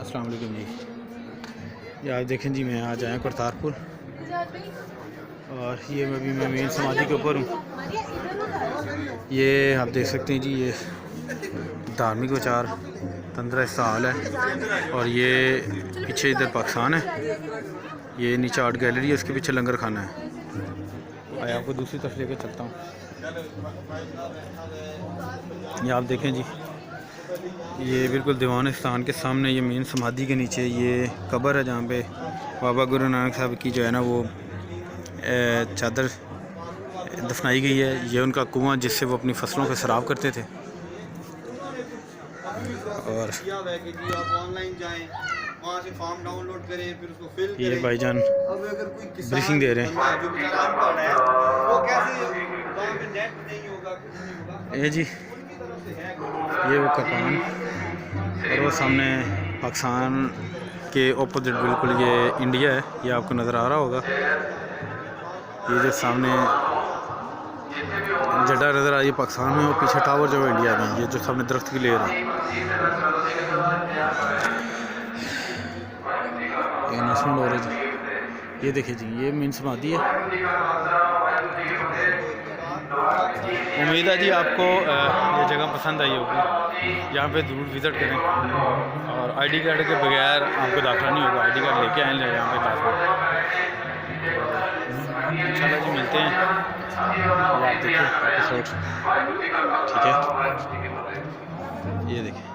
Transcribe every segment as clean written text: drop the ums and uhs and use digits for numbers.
अस्सलाम वालेकुम जी। ये आप देखें जी, मैं आज आया करतारपुर और ये मैं मेन समाधि के ऊपर हूँ। ये आप देख सकते हैं जी, ये धार्मिक विचार तंत्र स्थाल है और ये पीछे इधर पाकिस्तान है। ये नीचे आर्ट गैलरी है, उसके पीछे लंगर खाना है। आया आपको दूसरी तरफ लेकर चलता हूँ। ये आप देखें जी, ये बिल्कुल दीवान-ए-इस्तान के सामने, ये मेन समाधि के नीचे ये कब्र है जहाँ पे बाबा गुरु नानक साहब की जो है ना वो चादर दफनाई गई है। ये उनका कुआं जिससे वो अपनी फसलों पे सराब करते थे। और वहाँ से फॉर्म डाउनलोड करें, फिर उसको फिल करें। ये भाईजान अब अगर कोई ब्रीफिंग दे रहे हैं जो बेचारा अनपढ़ है वो कैसे गाँव में नेट नहीं होगा, कुछ नहीं होगा। ये जी, ये वो कपान और वो सामने पाकिस्तान के ऑपोजिट बिल्कुल ये इंडिया है। ये आपको नज़र आ रहा होगा। ये जो सामने झंडा नज़र आ रही है पाकिस्तान में, और पीछे टावर जो है इंडिया में। ये जो सामने दरख्त की लेयर है, ये नेशनल नॉलेज। ये देखिए जी, ये मेन समाधि है। उम्मीद है जी आपको ये जगह पसंद आई होगी। यहाँ पे ज़रूर विज़िट करें और आईडी कार्ड के बगैर आपको दाखिला नहीं होगा। आईडी कार्ड लेके आए यहाँ पे दाखिला। इंशाल्लाह जी मिलते हैं। ये आप देखिए एपिसोड, ठीक है। ये देखिए,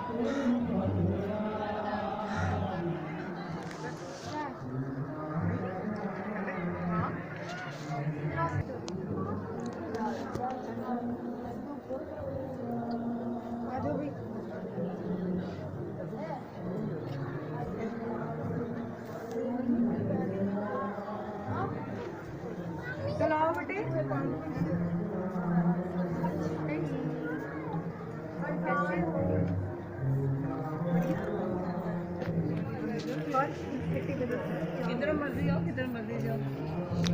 किधर मर्जी जाओ, किधर मर्जी जाओ।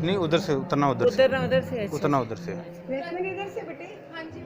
नहीं उधर से उतरना, उधर से उतरना, उधर से। इधर से बेटे। हाँ जी।